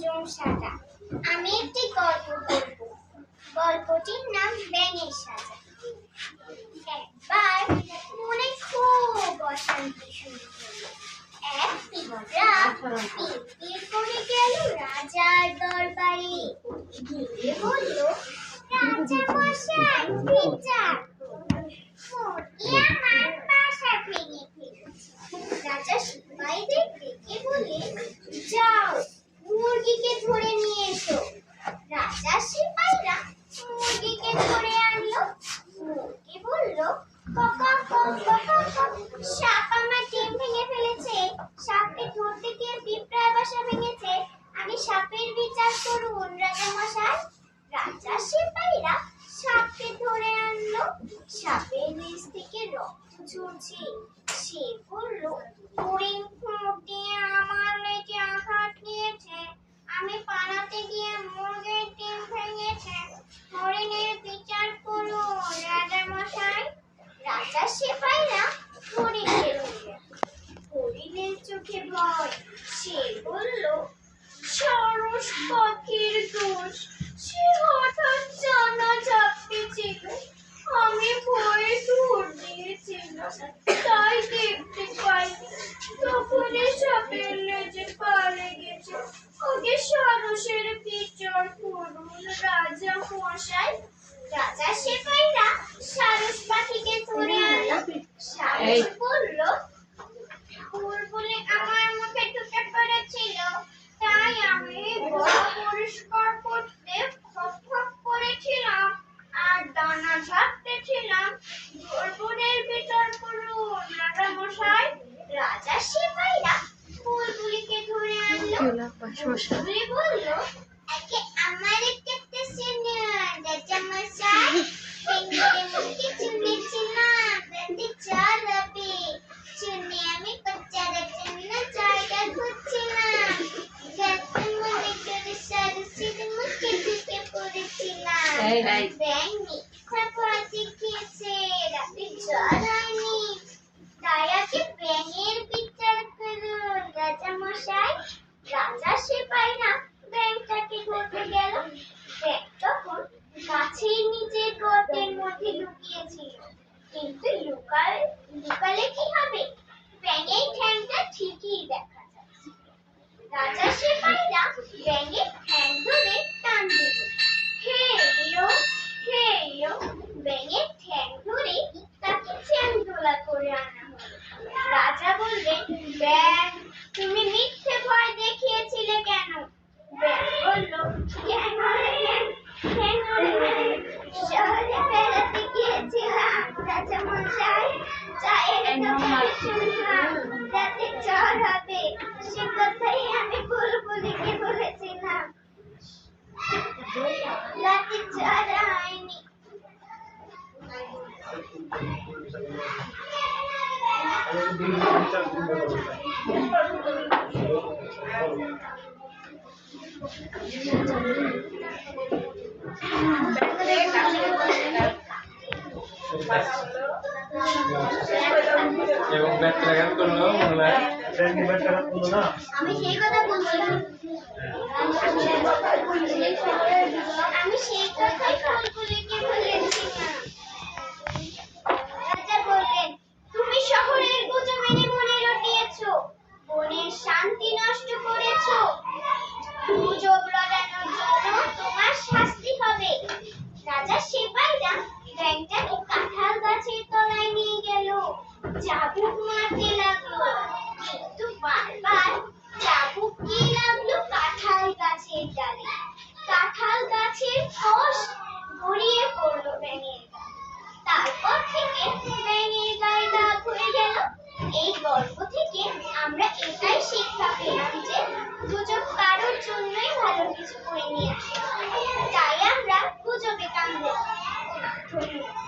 কুমজুম সাজা। আমি একটি গল্প বলবো। গল্পটির নাম ব্যাঙের সাজা। একবার মনে খুব অশান্তি শুরু হলো। এক পিঁপড়া পিড় করে গেল রাজার দরবারে। গিয়ে বলল, রাজা মশাই বিচার করুন, মুরগি আমার বাসা ভেঙে ফেলেছে। রাজা সিপাহীদের ডেকে বলে, যাও মুরগিকে ধরে নিয়ে এসো। রাজা সিপাহীরা মুরগিকে ধরে আনলো। মুরগি বলল, কক কক কক কক, সাপ আমার ডিম ভেঙে ফেলেছে। সাপকে ধরতে গিয়ে পিঁপড়ার বাসা ভেঙেছে। আমি সাপের বিচার করুন রাজা মশাই। রাজা সিপাহীরা সাপকে ধরে আনলো। সাপের নিচ থেকে রক্ত ঝরছে। সে বলল, হরিণ খুব দিয়ে আমার লেজে আঘাত নিয়েছে। আমি পালাতে গিয়ে মুরগির ডিম ভেঙেছে। হরিণের বিচার করুন রাজা মশাই। রাজা সিপাহীরা হরিণকে ধরল। হরিণের চোখে ভয়। সে বলল, সারস পাখির দোষ, সে হঠাৎ জানা ঝাপটেছিল। আমি ভয়ে দৌড় দিয়েছিলাম, তাই দেখতে পাইনি। তখনই সাপের লেজে পা লেগেছে। ওকে সারসের বিচার করুন রাজা মশাই। রাজা সিপাহীরা সারস পাখিকে ধরে আনলো। সারস বলল, বুলবুলি আমার মুখে ঢুকে পড়েছিল, তাই আমি গলা পরিষ্কার করতে খপ খপ করেছিলাম আর দানা ঝাপটেছিলাম। বুলবুলের বিচার করুন রাজা মশাই। রাজা সিপাহীরা বুলবুলিকে ধরে আনলো। বুলবুলি বলল, আগে আমার কেটেছে না রাজা মশাই। পেঙ্গুরে মুখে চুনেছিলাম, দাঁতে চালাবে। শুনে আমি বাচ্চাদের জন্য জায়গা খুঁজছিলাম। যাতে মনে করে সারসের মুখে ঢুকে পড়েছিলাম। ব্যাঙ মিথ্যা ভয় দেখিয়েছে, রাতে জ্বর হয়নি। তাই আগে ব্যাঙের বিচার করুন রাজা মশাই। রাজা সিপাহীরা ব্যাঙটাকে ধরতে গেল। ব্যাঙ তখন গাছের নিচে গর্তের মধ্যে লুকিয়েছিল। কিন্তু লুকালে কি হবে, ব্যাঙের ঠ্যাংটা ঠিকই দেখা যাচ্ছে। রাজা সিপাহীরা ব্যাঙের ঠ্যাং ধরে টান দিল। হেইয়ো হেইয়ো, ব্যাঙের ঠ্যাং ধরে তাকে চ্যাংদোলা করে আনা হলো। রাজা বললেন, ব্যাঙ তুমি মিথ্যে ভয় দেখিয়েছিলে কেন? ব্যাঙ বলল, কেন শহরে বেড়াতে গিয়েছিলাম রাজা মশাই। চায়ের দোকানে শুনলাম রাতে জ্বর হবে, সে কথাই আমি বুলবুলিকে বলেছিলাম। রাতে জ্বর হয়নি। আমি সেই কথা বলছিলাম। আমি সেই কথাই বুলবুলিকে বলেছিলাম। রাজা বললেন, তুমি শহরের গুজব মেনে বনে রটিয়েছো, বনের শান্তি নষ্ট করেছো। গুজব রটানোর জন্য তোমার শাস্তি হবে। রাজা সিপাহীরা ব্যাঙটাকে কাঁঠাল গাছের তলায় নিয়ে গেল। চাবুক মারতে লাগলো, কিন্তু বারবার চাবুক গিয়ে লাগলো কাঁঠাল গাছের ডালে। কাঁঠাল গাছের কষ গড়িয়ে পড়লো ব্যাঙের গায়ে। তারপর থেকে ব্যাঙের গায়ে দাগ হয়ে গেল। এই গল্প থেকে আমরা এটাই শিক্ষা পেলাম যে গুজব কারোর জন্যই ভালো কিছু বয়ে নিয়ে আসে। তাই আমরা গুজবে কান দেব। ধন্যবাদ।